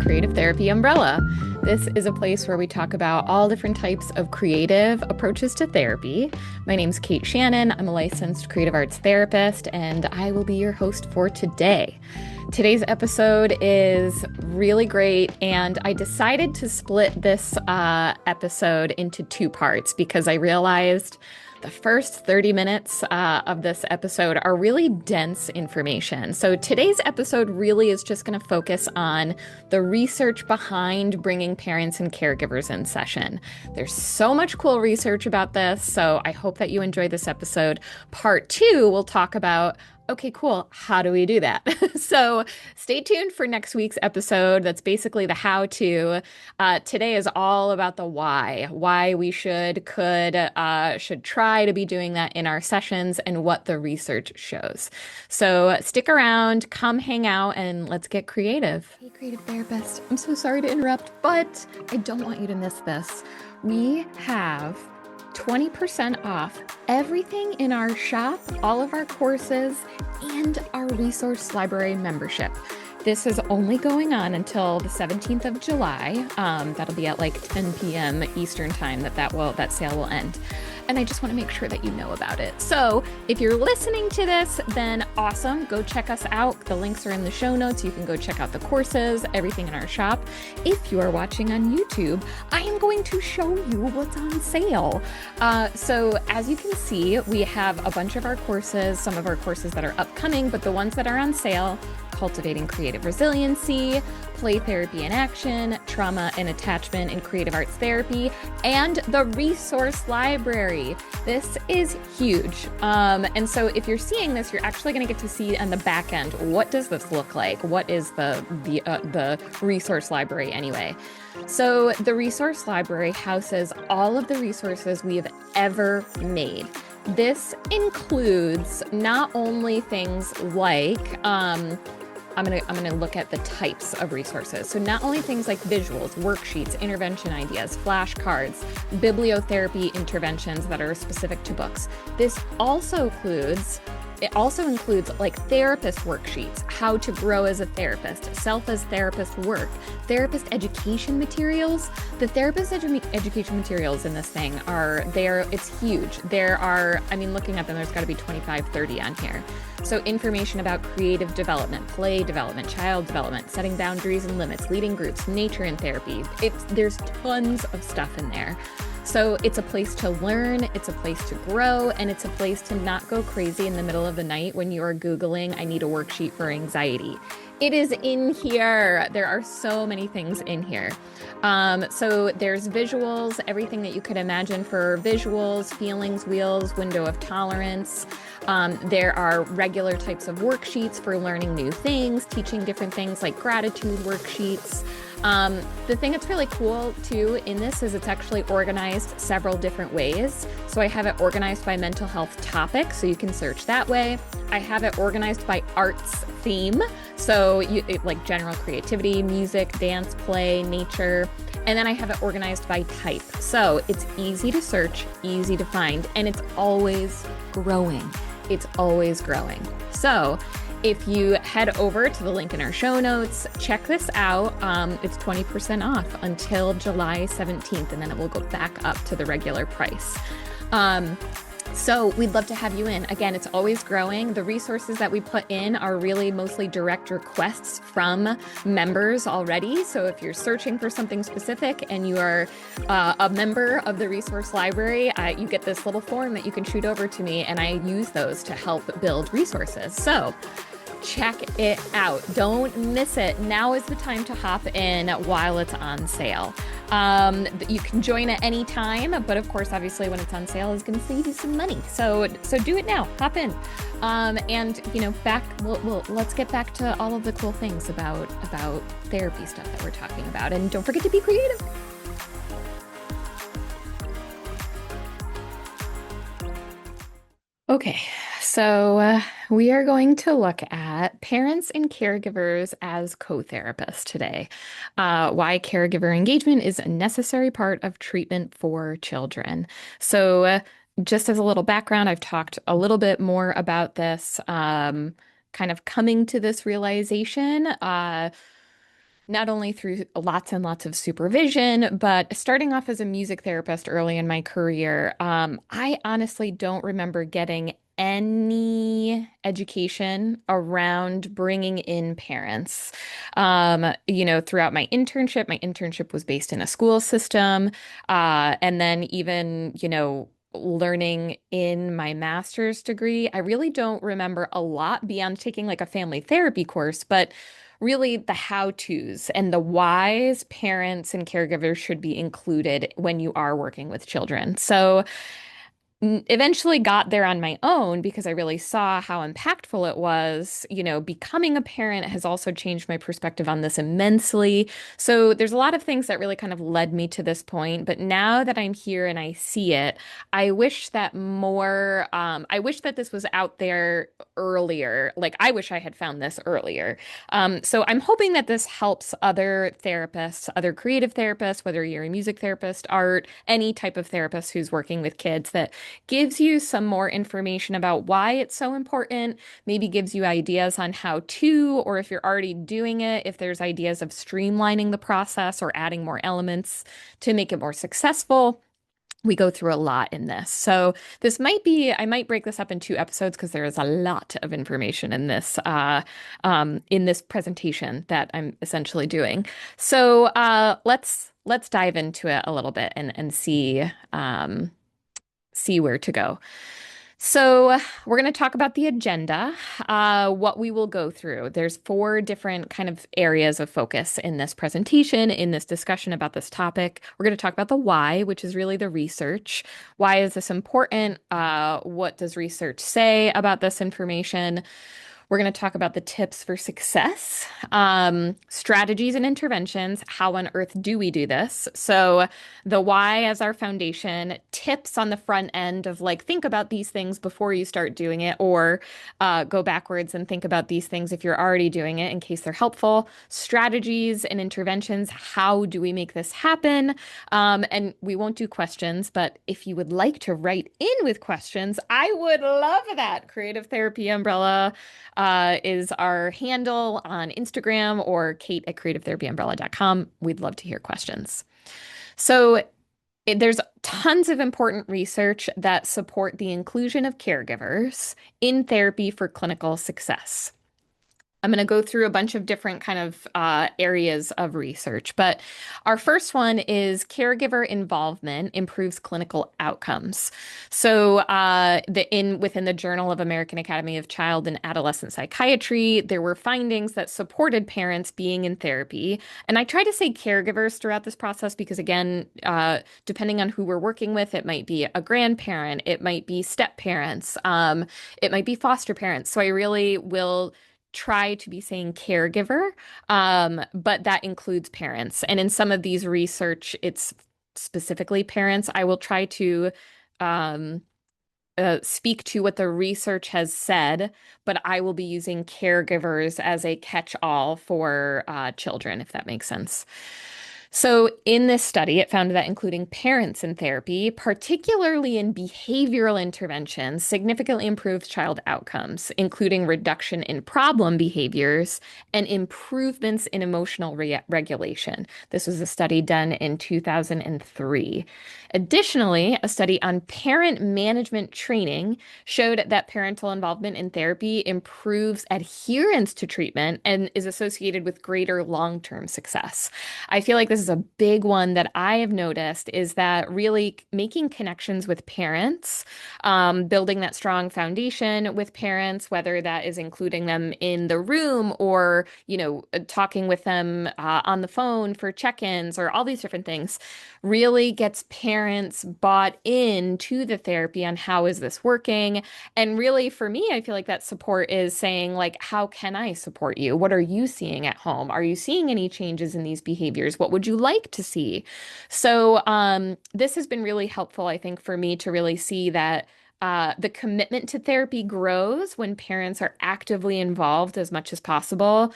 Creative Therapy umbrella. This is a place where we talk about all different types of creative approaches to therapy. My name's Kate Shannon. I'm a licensed creative arts therapist, and I will be your host for today. Today's episode is really great, and I decided to split this episode into two parts because I realized the first 30 minutes of this episode are really dense information. So today's episode really is just going to focus on the research behind bringing parents and caregivers in session. There's so much cool research about this, so I hope that you enjoy this episode. Part two, we'll talk about okay, cool. How do we do that? So stay tuned for next week's episode. That's basically the how to. Today is all about the why we should try to be doing that in our sessions and what the research shows. So stick around, come hang out, and let's get creative. Hey, creative therapist. I'm so sorry to interrupt, but I don't want you to miss this. We have 20% off everything in our shop, all of our courses, and our resource library membership. This is only going on until the 17th of July. That'll be at like 10 p.m. Eastern time that sale will end. And I just want to make sure that you know about it. So if you're listening to this, then awesome. Go check us out. The links are in the show notes. You can go check out the courses, everything in our shop. If you are watching on YouTube, I am going to show you what's on sale. So as you can see, we have a bunch of our courses, some of our courses that are upcoming, but the ones that are on sale: Cultivating Creative Resiliency, Play Therapy in Action, Trauma and Attachment in Creative Arts Therapy, and the Resource Library. This is huge. And so if you're seeing this, you're actually going to get to see on the back end, what does this look like? What is the Resource Library anyway? So the Resource Library houses all of the resources we have ever made. This includes not only things like, I'm gonna look at the types of resources. So not only things like visuals, worksheets, intervention ideas, flashcards, bibliotherapy interventions that are specific to books. It also includes like therapist worksheets, how to grow as a therapist, self as therapist work, therapist education materials. The therapist education materials in this thing it's huge. Looking at them, there's got to be 25, 30 on here. So information about creative development, play development, child development, setting boundaries and limits, leading groups, nature in therapy. There's tons of stuff in there. So it's a place to learn, it's a place to grow, and it's a place to not go crazy in the middle of the night when you are Googling, I need a worksheet for anxiety. It is in here. There are so many things in here. So there's visuals, everything that you could imagine for visuals, feelings, wheels, window of tolerance. There are regular types of worksheets for learning new things, teaching different things like gratitude worksheets. The thing that's really cool too in this is it's actually organized several different ways. So I have it organized by mental health topic, so you can search that way. I have it organized by arts theme, so like general creativity, music, dance, play, nature. And then I have it organized by type. So it's easy to search, easy to find, and it's always growing. It's always growing. So if you head over to the link in our show notes, check this out. It's 20% off until July 17th, and then it will go back up to the regular price. So we'd love to have you in. Again, it's always growing. The resources that we put in are really mostly direct requests from members already. So if you're searching for something specific and you are a member of the resource library, you get this little form that you can shoot over to me, and I use those to help build resources. So check it out. Don't miss it. Now is the time to hop in while it's on sale. You can join at any time, but of course, obviously, when it's on sale, it's going to save you some money. So do it now. Hop in. Let's get back to all of the cool things about therapy stuff that we're talking about, and don't forget to be creative. Okay, so we are going to look at parents and caregivers as co-therapists today. Why caregiver engagement is a necessary part of treatment for children. So just as a little background, I've talked a little bit more about this, kind of coming to this realization. not only through lots and lots of supervision, but starting off as a music therapist early in my career, I honestly don't remember getting any education around bringing in parents. Throughout my internship was based in a school system. And then even, learning in my master's degree, I really don't remember a lot beyond taking like a family therapy course, but really the how-tos and the whys parents and caregivers should be included when you are working with children. So eventually got there on my own because I really saw how impactful it was. Becoming a parent has also changed my perspective on this immensely. So there's a lot of things that really kind of led me to this point. But now that I'm here and I see it, I wish that this was out there earlier. Like, I wish I had found this earlier. So I'm hoping that this helps other therapists, other creative therapists, whether you're a music therapist, art, any type of therapist who's working with kids, that gives you some more information about why it's so important, maybe gives you ideas on how to, or if you're already doing it, if there's ideas of streamlining the process or adding more elements to make it more successful. We go through a lot in this. So I might break this up in two episodes because there is a lot of information in this presentation that I'm essentially doing. So let's dive into it a little bit and see where to go. So we're going to talk about the agenda, what we will go through. There's four different kind of areas of focus in this presentation, in this discussion about this topic. We're going to talk about the why, which is really the research. Why is this important? What does research say about this information? We're going to talk about the tips for success, strategies and interventions. How on earth do we do this? So, the why as our foundation, tips on the front end of like, think about these things before you start doing it, or go backwards and think about these things if you're already doing it in case they're helpful. Strategies and interventions. How do we make this happen? And we won't do questions, but if you would like to write in with questions, I would love that. Creative Therapy Umbrella is our handle on Instagram, or Kate@creativetherapyumbrella.com. We'd love to hear questions. So there's tons of important research that support the inclusion of caregivers in therapy for clinical success. I'm going to go through a bunch of different kind of areas of research, but our first one is caregiver involvement improves clinical outcomes. So, within the Journal of American Academy of Child and Adolescent Psychiatry, there were findings that supported parents being in therapy. And I try to say caregivers throughout this process because, again, depending on who we're working with, it might be a grandparent, it might be step parents, it might be foster parents. So I really will try to be saying caregiver, but that includes parents. And in some of these research, it's specifically parents. I will try to um, speak to what the research has said, but I will be using caregivers as a catch-all for children, if that makes sense. So, in this study, it found that including parents in therapy, particularly in behavioral interventions, significantly improves child outcomes, including reduction in problem behaviors and improvements in emotional regulation. This was a study done in 2003. Additionally, a study on parent management training showed that parental involvement in therapy improves adherence to treatment and is associated with greater long-term success. I feel like this is a big one that I have noticed, is that really making connections with parents, building that strong foundation with parents, whether that is including them in the room or, talking with them on the phone for check-ins or all these different things, really gets parents bought into the therapy on how is this working. And really, for me, I feel like that support is saying, like, how can I support you? What are you seeing at home? Are you seeing any changes in these behaviors? What would you like to see? So, this has been really helpful, I think, for me to really see that the commitment to therapy grows when parents are actively involved as much as possible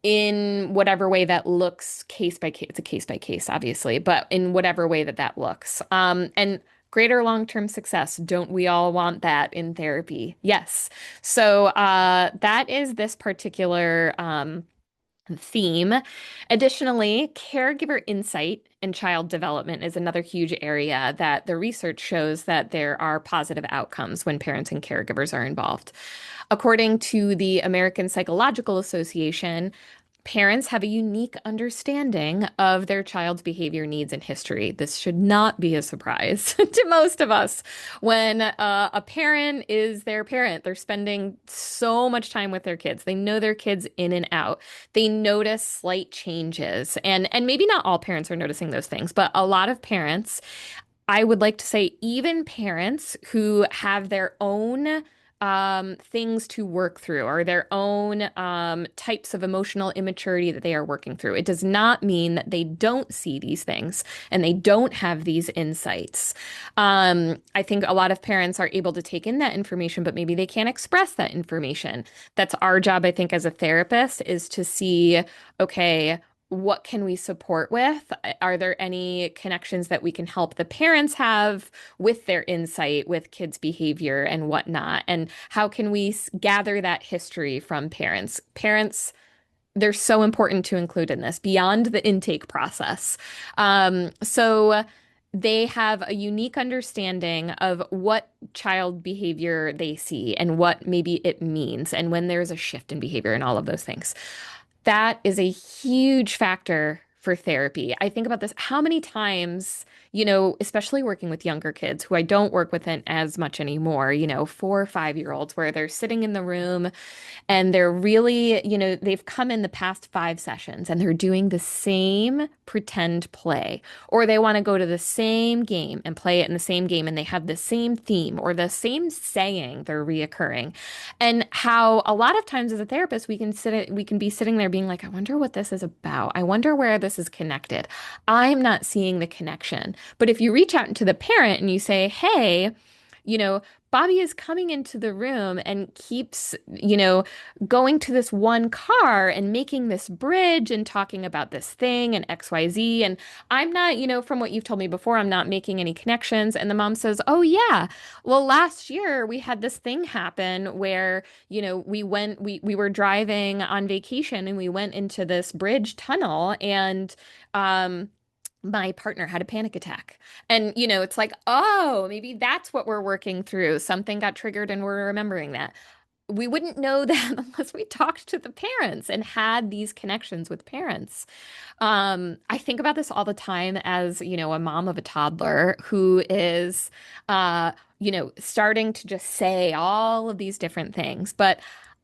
in whatever way that looks, case by case. It's a case by case, obviously, but in whatever way that that looks. And greater long-term success. Don't we all want that in therapy? Yes. So that is this particular theme. Additionally, caregiver insight and child development is another huge area that the research shows that there are positive outcomes when parents and caregivers are involved. According to the American Psychological Association, parents have a unique understanding of their child's behavior, needs, and history. This should not be a surprise to most of us. When a parent is their parent, they're spending so much time with their kids. They know their kids in and out. They notice slight changes. And maybe not all parents are noticing those things, but a lot of parents, I would like to say, even parents who have their own things to work through or their own types of emotional immaturity that they are working through. It does not mean that they don't see these things and they don't have these insights. I think a lot of parents are able to take in that information, but maybe they can't express that information. That's our job, I think, as a therapist, is to see, okay, what can we support with? Are there any connections that we can help the parents have with their insight, with kids' behavior and whatnot? And how can we gather that history from parents? Parents, they're so important to include in this beyond the intake process. So they have a unique understanding of what child behavior they see and what maybe it means, and when there's a shift in behavior and all of those things. That is a huge factor for therapy. I think about this, how many times, especially working with younger kids who I don't work with as much anymore, 4 or 5 year olds, where they're sitting in the room and they're really, they've come in the past 5 sessions and they're doing the same pretend play, or they want to go to the same game and play it in the same game, and they have the same theme or the same saying they're reoccurring. And how a lot of times as a therapist, we can be sitting there being like, I wonder what this is about. I wonder where this is connected. I'm not seeing the connection. But if you reach out to the parent and you say, hey, Bobby is coming into the room and keeps, going to this one car and making this bridge and talking about this thing and XYZ. And I'm not, from what you've told me before, I'm not making any connections. And the mom says, oh, yeah, well, last year we had this thing happen where, we were driving on vacation and we went into this bridge tunnel and, my partner had a panic attack. And, it's like, oh, maybe that's what we're working through. Something got triggered and we're remembering that. We wouldn't know that unless we talked to the parents and had these connections with parents. I think about this all the time as, a mom of a toddler who is, starting to just say all of these different things. But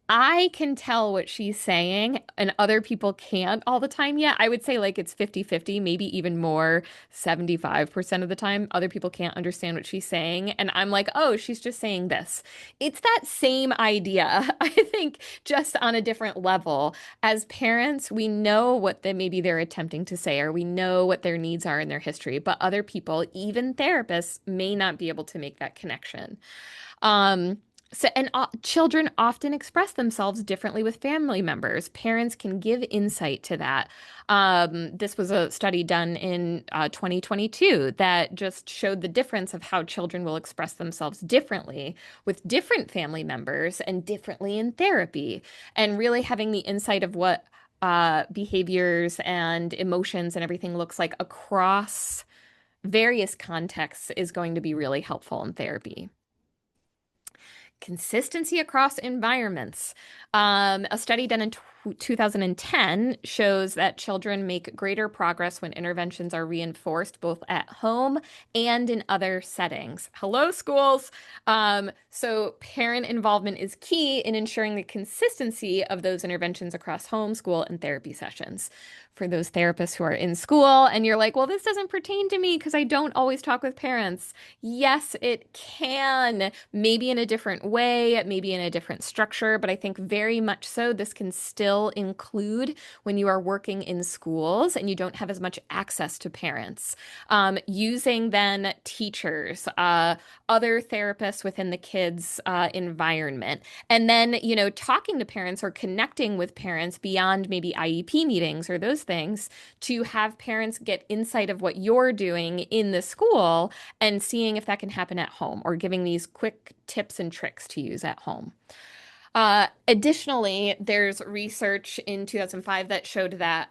I can tell what she's saying, and other people can't all the time yet. I would say like it's 50-50, maybe even more, 75% of the time. Other people can't understand what she's saying. And I'm like, oh, she's just saying this. It's that same idea, I think, just on a different level. As parents, we know what maybe they're attempting to say, or we know what their needs are in their history. But other people, even therapists, may not be able to make that connection. Children often express themselves differently with family members. Parents can give insight to that. This was a study done in 2022 that just showed the difference of how children will express themselves differently with different family members and differently in therapy. And really having the insight of what behaviors and emotions and everything looks like across various contexts is going to be really helpful in therapy. Consistency across environments. A study done in 2010 shows that children make greater progress when interventions are reinforced both at home and in other settings. Hello, schools. So parent involvement is key in ensuring the consistency of those interventions across home, school, and therapy sessions. For those therapists who are in school and you're like, well, this doesn't pertain to me because I don't always talk with parents. Yes, it can. Maybe in a different way, maybe in a different structure, but I think very much so this can still include when you are working in schools and you don't have as much access to parents. Using then teachers, other therapists within the kids' environment, and then, talking to parents or connecting with parents beyond maybe IEP meetings or those things to have parents get insight of what you're doing in the school and seeing if that can happen at home, or giving these quick tips and tricks to use at home. Additionally, there's research in 2005 that showed that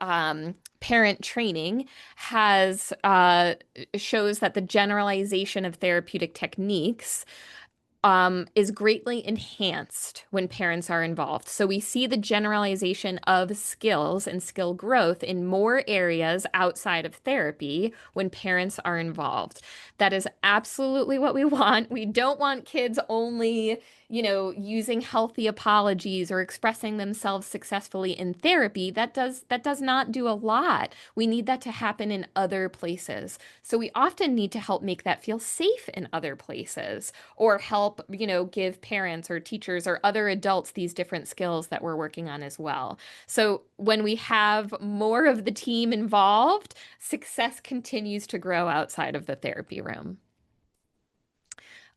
parent training has shows that the generalization of therapeutic techniques is greatly enhanced when parents are involved. So we see the generalization of skills and skill growth in more areas outside of therapy when parents are involved. That is absolutely what we want. We don't want kids only, using healthy apologies or expressing themselves successfully in therapy. That does not do a lot. We need that to happen in other places. So we often need to help make that feel safe in other places or help, give parents or teachers or other adults these different skills that we're working on as well. So when we have more of the team involved, success continues to grow outside of the therapy room.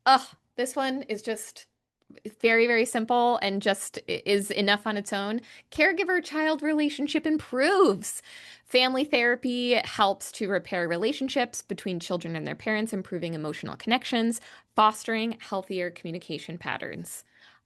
Oh, this one is just very, very simple and just is enough on its own. Caregiver child relationship improves. Family therapy helps to repair relationships between children and their parents, improving emotional connections, fostering healthier communication patterns.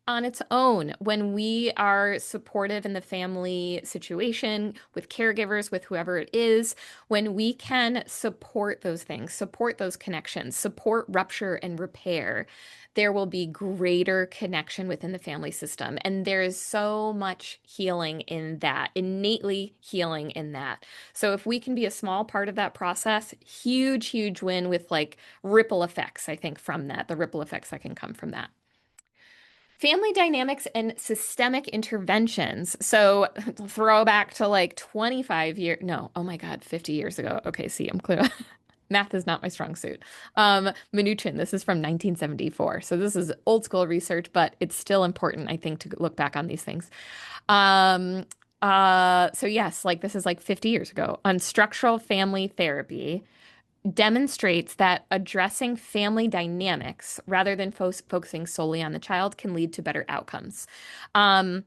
On its own, when we are supportive in the family situation with caregivers, with whoever it is, when we can support those things, support those connections, support rupture and repair, there will be greater connection within the family system. And there is so much healing in that, innately healing in that. So if we can be a small part of that process, huge, huge win with like ripple effects, I think, from that, the ripple effects that can come from that. Family dynamics and systemic interventions. So throwback to like 25 years, no, oh my God, 50 years ago. Okay, see, I'm clear. Math is not my strong suit. Mnuchin, this is from 1974. So this is old school research, but it's still important, I think, to look back on these things. Um, so yes, like this is like 50 years ago on structural family therapy demonstrates that addressing family dynamics rather than focusing solely on the child can lead to better outcomes. Um,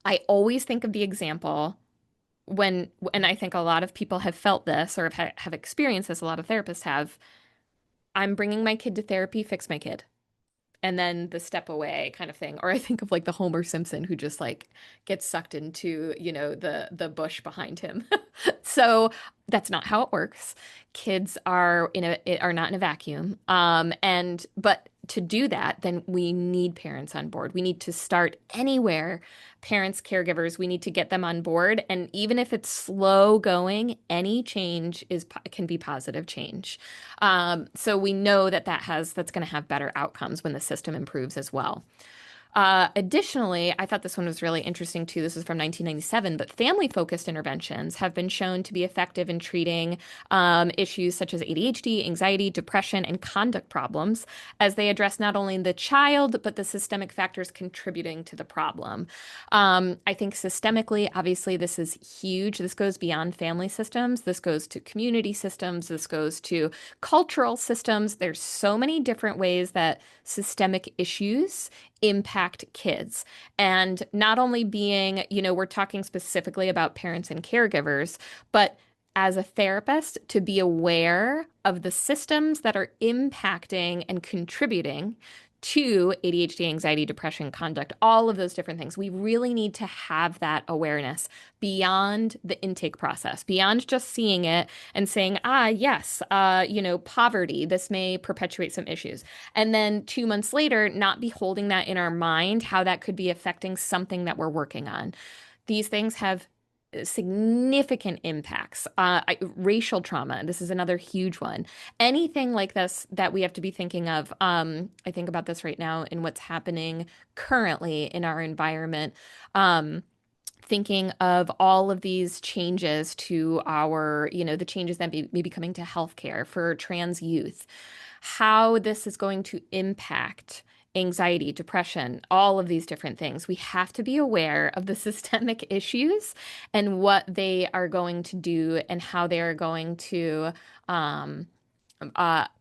I always think of the example and I think a lot of people have felt this or have experienced this, a lot of therapists have. I'm bringing my kid to therapy, fix my kid and then the step away kind of thing. Or I think of like the Homer Simpson who just like gets sucked into, the bush behind him. So that's not how it works. Kids are not in a vacuum. And but to do that, then we need parents on board. We need to start anywhere. Parents, caregivers, we need to get them on board. And even if it's slow going, any change can be positive change. So we know that's going to have better outcomes when the system improves as well. Additionally, I thought this one was really interesting too. This is from 1997, but family-focused interventions have been shown to be effective in treating issues such as ADHD, anxiety, depression, and conduct problems, as they address not only the child, but the systemic factors contributing to the problem. I think systemically, obviously, this is huge. This goes beyond family systems. This goes to community systems. This goes to cultural systems. There's so many different ways that systemic issues impact kids. And not only being, we're talking specifically about parents and caregivers, but as a therapist, to be aware of the systems that are impacting and contributing to ADHD, anxiety, depression, conduct, all of those different things. We really need to have that awareness beyond the intake process, beyond just seeing it and saying, yes, poverty, this may perpetuate some issues. And then 2 months later, not be holding that in our mind, how that could be affecting something that we're working on. These things have significant impacts. Racial trauma, this is another huge one. Anything like this that we have to be thinking of. I think about this right now in what's happening currently in our environment. Thinking of all of these changes to the changes that may be coming to healthcare for trans youth, how this is going to impact anxiety, depression, all of these different things. We have to be aware of the systemic issues and what they are going to do and how they are going to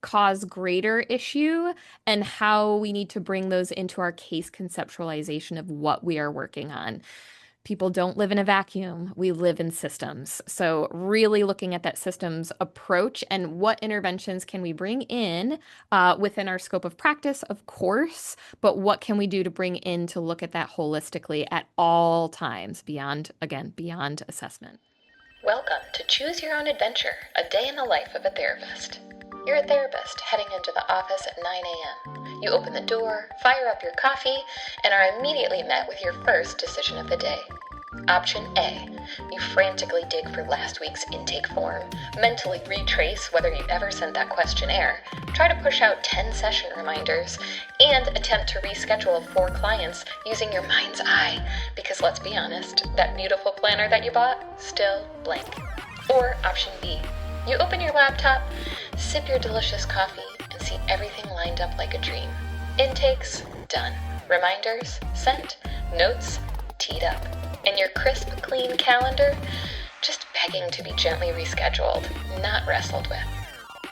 cause greater issue and how we need to bring those into our case conceptualization of what we are working on. People don't live in a vacuum. We live in systems. So, really looking at that systems approach and what interventions can we bring in within our scope of practice, of course, but what can we do to bring in to look at that holistically at all times beyond, again, beyond assessment. Welcome to Choose Your Own Adventure, a day in the life of a therapist. You're a therapist heading into the office at 9 a.m. You open the door, fire up your coffee, and are immediately met with your first decision of the day. Option A. You frantically dig for last week's intake form, mentally retrace whether you ever sent that questionnaire, try to push out 10 session reminders, and attempt to reschedule 4 clients using your mind's eye, because let's be honest, that beautiful planner that you bought, still blank. Or option B. You open your laptop, sip your delicious coffee, and see everything lined up like a dream. Intakes, done. Reminders, sent. Notes, teed up. And your crisp, clean calendar, just begging to be gently rescheduled, not wrestled with.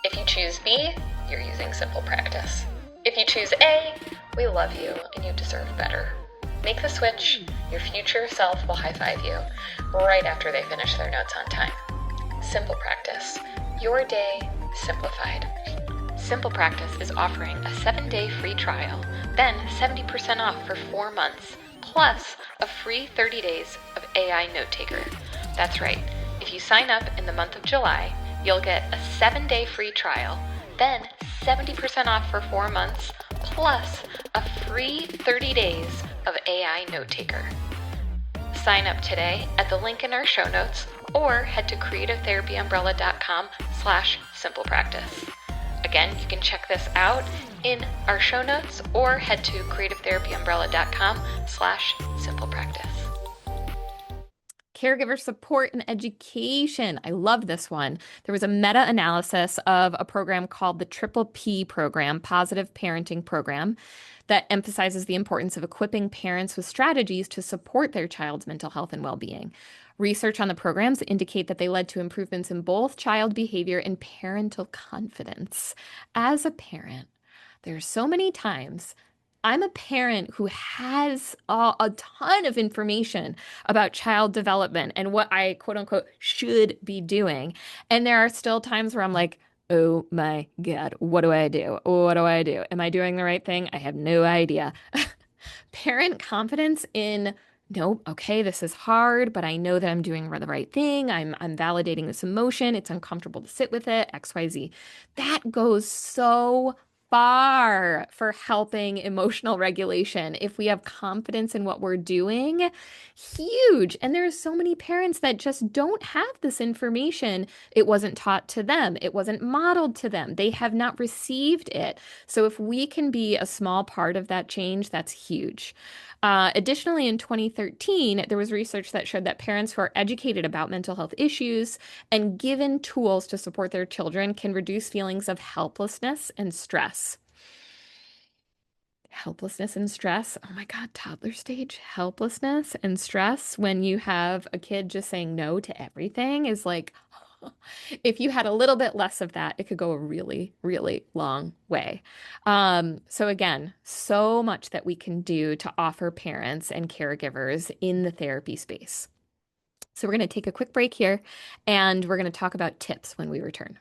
If you choose B, you're using simple practice. If you choose A, we love you and you deserve better. Make the switch, your future self will high-five you right after they finish their notes on time. Simple practice, your day simplified. Simple Practice is offering a 7-day free trial, then 70% off for 4 months, plus a free 30 days of AI Note Taker. That's right, if you sign up in the month of July, you'll get a 7-day free trial, then 70% off for 4 months, plus a free 30 days of AI Note Taker. Sign up today at the link in our show notes or head to creativetherapyumbrella.com/simplepractice. Again, you can check this out in our show notes or head to creativetherapyumbrella.com/simplepractice. Caregiver support and education. I love this one. There was a meta-analysis of a program called the Triple P program, Positive Parenting Program, that emphasizes the importance of equipping parents with strategies to support their child's mental health and well-being. Research on the programs indicate that they led to improvements in both child behavior and parental confidence. As a parent, there's so many times I'm a parent who has a ton of information about child development and what I quote unquote should be doing. And there are still times where I'm like, oh my God, what do I do? What do I do? Am I doing the right thing? I have no idea. Parent confidence in, nope, okay, this is hard, but I know that I'm doing the right thing. I'm validating this emotion. It's uncomfortable to sit with it, XYZ. That goes so far for helping emotional regulation. If we have confidence in what we're doing, huge. And there are so many parents that just don't have this information. It wasn't taught to them. It wasn't modeled to them. They have not received it. So if we can be a small part of that change, that's huge. Additionally, in 2013, there was research that showed that parents who are educated about mental health issues and given tools to support their children can reduce feelings of helplessness and stress. Helplessness and stress. Oh my God, toddler stage helplessness and stress when you have a kid just saying no to everything is like, if you had a little bit less of that, it could go a really, really long way. So again, so much that we can do to offer parents and caregivers in the therapy space. So we're going to take a quick break here and we're going to talk about tips when we return.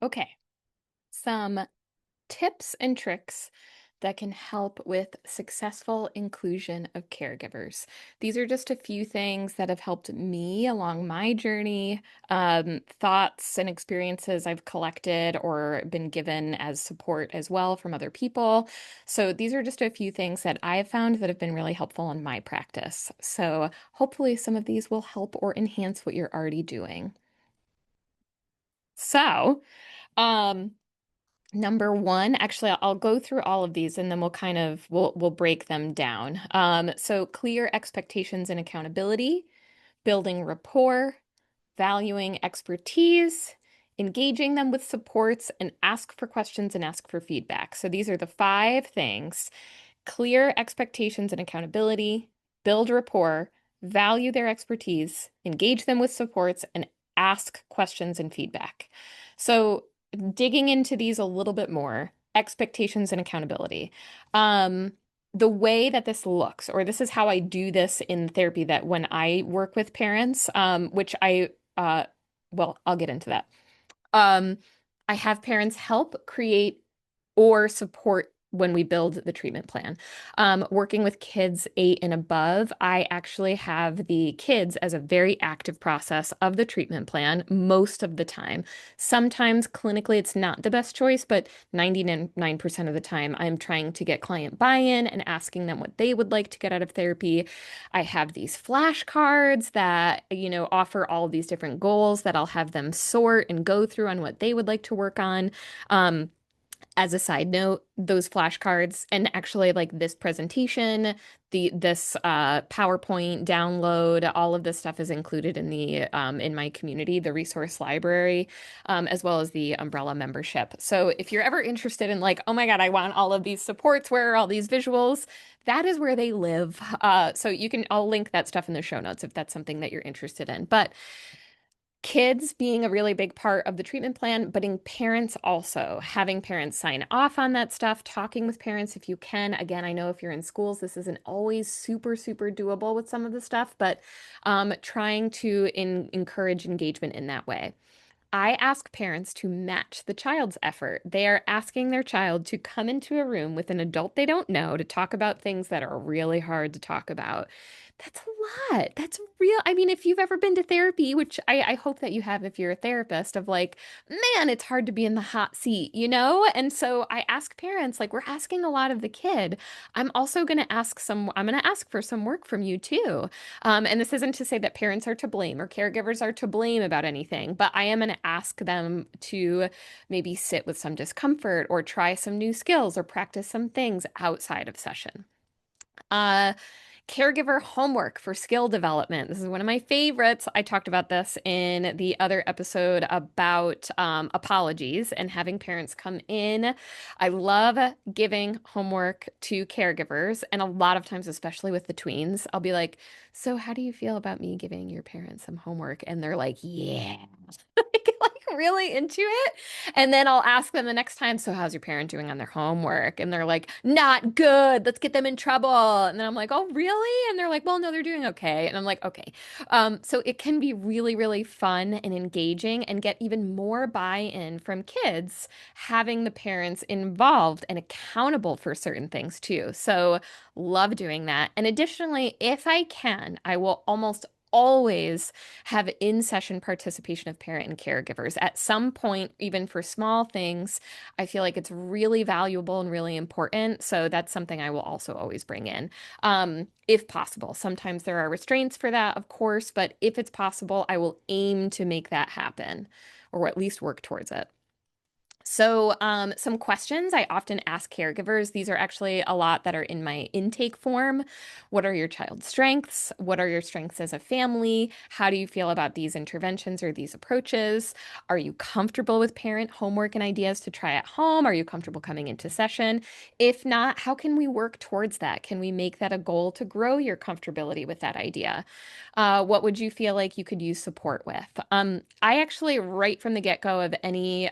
Okay, some tips and tricks that can help with successful inclusion of caregivers. These are just a few things that have helped me along my journey, thoughts and experiences I've collected or been given as support as well from other people. So these are just a few things that I've found that have been really helpful in my practice. So hopefully some of these will help or enhance what you're already doing. So, um, Number one, actually, I'll go through all of these and then we'll break them down. So clear expectations and accountability, building rapport, valuing expertise, engaging them with supports, and ask for questions and ask for feedback. So these are the five things: clear expectations and accountability, build rapport, value their expertise, engage them with supports, and ask questions and feedback. So, digging into these a little bit more, expectations and accountability. Um, the way that this looks, or this is how I do this in therapy, that when I work with parents, well, I'll get into that. Um, I have parents help create or support when we build the treatment plan. Working with kids 8 and above, I actually have the kids as a very active process of the treatment plan most of the time. Sometimes clinically it's not the best choice, but 99% of the time I'm trying to get client buy-in and asking them what they would like to get out of therapy. I have these flashcards that, offer all these different goals that I'll have them sort and go through on what they would like to work on. Um, as a side note, those flashcards and actually like this presentation, this PowerPoint download, all of this stuff is included in the in my community, the resource library, as well as the umbrella membership. So if you're ever interested in like, oh my God, I want all of these supports, where are all these visuals? That is where they live. So I'll link that stuff in the show notes if that's something that you're interested in. But kids being a really big part of the treatment plan, but in parents also, having parents sign off on that stuff, talking with parents if you can. Again, I know if you're in schools, this isn't always super, super doable with some of the stuff, but trying to encourage engagement in that way. I ask parents to match the child's effort. They are asking their child to come into a room with an adult they don't know to talk about things that are really hard to talk about. That's a lot. That's real. I mean, if you've ever been to therapy, which I hope that you have if you're a therapist, of like, man, it's hard to be in the hot seat, you know? And so I ask parents, like, we're asking a lot of the kid. I'm going to ask for some work from you too. And this isn't to say that parents are to blame or caregivers are to blame about anything, but I am going to ask them to maybe sit with some discomfort or try some new skills or practice some things outside of session. Uh, Caregiver homework for skill development. This is one of my favorites. I talked about this in the other episode about apologies and having parents come in. I love giving homework to caregivers, and a lot of times, especially with the tweens, I'll be like, so how do you feel about me giving your parents some homework? And they're like, yeah. Like really into it. And then I'll ask them the next time, so how's your parent doing on their homework? And they're like, not good. Let's get them in trouble. And then I'm like, oh, really? And they're like, well, no, they're doing okay. And I'm like, okay. So it can be really, really fun and engaging and get even more buy-in from kids, having the parents involved and accountable for certain things too. So love doing that. And additionally, if I can, I will almost always have in-session participation of parent and caregivers at some point, even for small things. I feel like it's really valuable and really important. So that's something I will also always bring in, if possible. Sometimes there are restraints for that, of course, but if it's possible, I will aim to make that happen or at least work towards it. So, some questions I often ask caregivers. These are actually a lot that are in my intake form. What are your child's strengths? What are your strengths as a family? How do you feel about these interventions or these approaches? Are you comfortable with parent homework and ideas to try at home? Are you comfortable coming into session? If not, how can we work towards that? Can we make that a goal to grow your comfortability with that idea? What would you feel like you could use support with? I actually, right from the get-go of any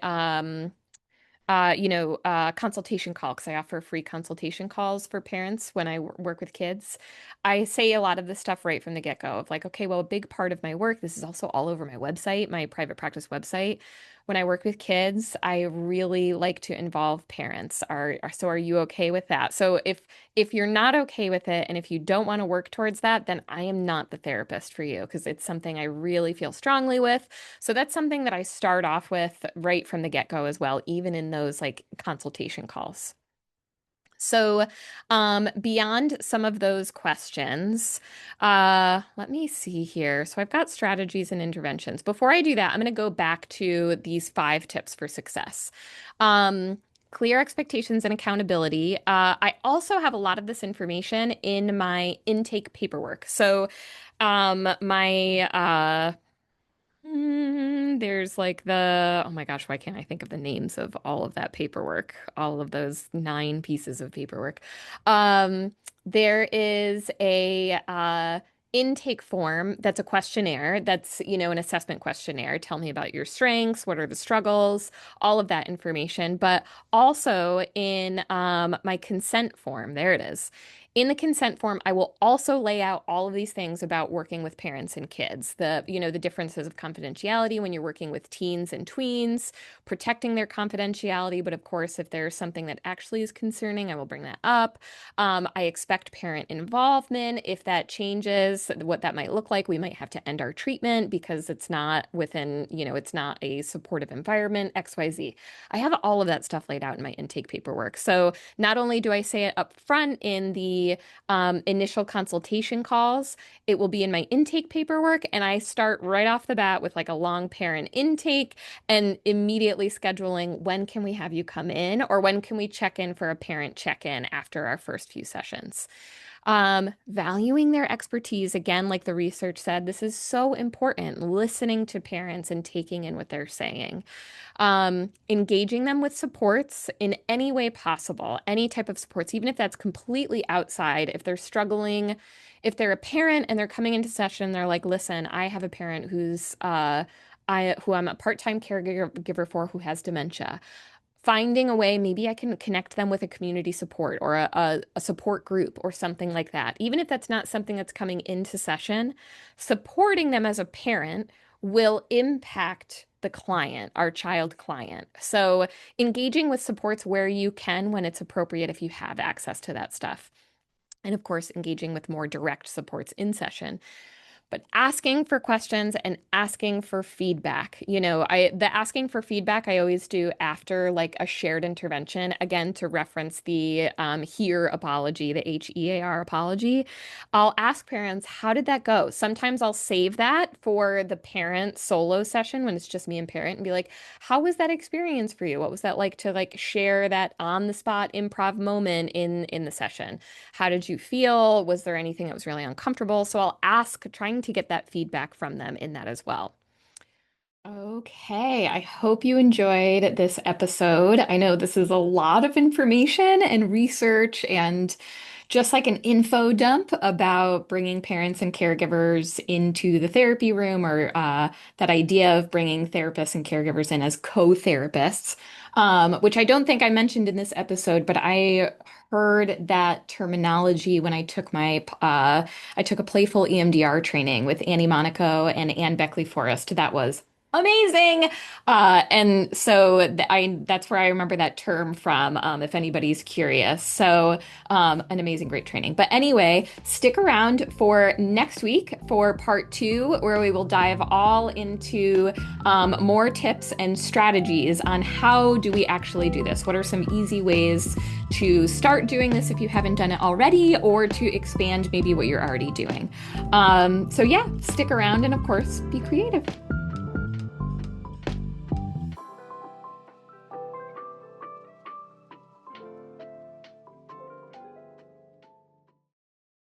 consultation call, because I offer free consultation calls for parents when I work with kids. I say a lot of this stuff right from the get-go of like, okay, well, a big part of my work, this is also all over my website, my private practice website. When I work with kids, I really like to involve parents. So are you okay with that? So if you're not okay with it and if you don't want to work towards that, then I am not the therapist for you because it's something I really feel strongly with. So that's something that I start off with right from the get-go as well, even in those like consultation calls. So, beyond some of those questions, let me see here. So, I've got strategies and interventions. Before I do that, I'm going to go back to these 5 tips for success. Um, Clear expectations and accountability. I also have a lot of this information in my intake paperwork. So, my there's like oh my gosh, why can't I think of the names of all of that paperwork? All of those 9 pieces of paperwork. Um, there is a intake form that's a questionnaire that's, an assessment questionnaire. Tell me about your strengths, what are the struggles, all of that information. But also in my consent form, there it is. In the consent form, I will also lay out all of these things about working with parents and kids. The differences of confidentiality when you're working with teens and tweens, protecting their confidentiality. But of course, if there's something that actually is concerning, I will bring that up. I expect parent involvement. If that changes, what that might look like, we might have to end our treatment because it's not within, it's not a supportive environment, XYZ. I have all of that stuff laid out in my intake paperwork. So not only do I say it up front in the initial consultation calls, it will be in my intake paperwork. And I start right off the bat with like a long parent intake and immediately scheduling when can we have you come in or when can we check in for a parent check-in after our first few sessions. Valuing their expertise, again, like the research said, this is so important, listening to parents and taking in what they're saying. Engaging them with supports in any way possible, any type of supports, even if that's completely outside, if they're struggling, if they're a parent and they're coming into session, they're like, listen, I have a parent who I'm a part-time caregiver for who has dementia. Finding a way, maybe I can connect them with a community support or a support group or something like that. Even if that's not something that's coming into session, supporting them as a parent will impact the client, our child client. So engaging with supports where you can when it's appropriate if you have access to that stuff. And of course, engaging with more direct supports in session. But asking for questions and asking for feedback. The asking for feedback I always do after like a shared intervention, again, to reference the HEAR apology, the HEAR apology. I'll ask parents, how did that go? Sometimes I'll save that for the parent solo session when it's just me and parent and be like, how was that experience for you? What was that like to like share that on the spot improv moment in the session? How did you feel? Was there anything that was really uncomfortable? So I'll ask, trying to get that feedback from them in that as well. Okay, I hope you enjoyed this episode. I know this is a lot of information and research and just like an info dump about bringing parents and caregivers into the therapy room or that idea of bringing therapists and caregivers in as co-therapists, which I don't think I mentioned in this episode, but I heard that terminology when I took a playful EMDR training with Annie Monaco and Anne Beckley Forrest. That was amazing. And so that's where I remember that term from, if anybody's curious. So, an amazing, great training. But anyway, stick around for next week for part 2, where we will dive all into more tips and strategies on how do we actually do this? What are some easy ways to start doing this if you haven't done it already, or to expand maybe what you're already doing? So yeah, stick around and of course, be creative.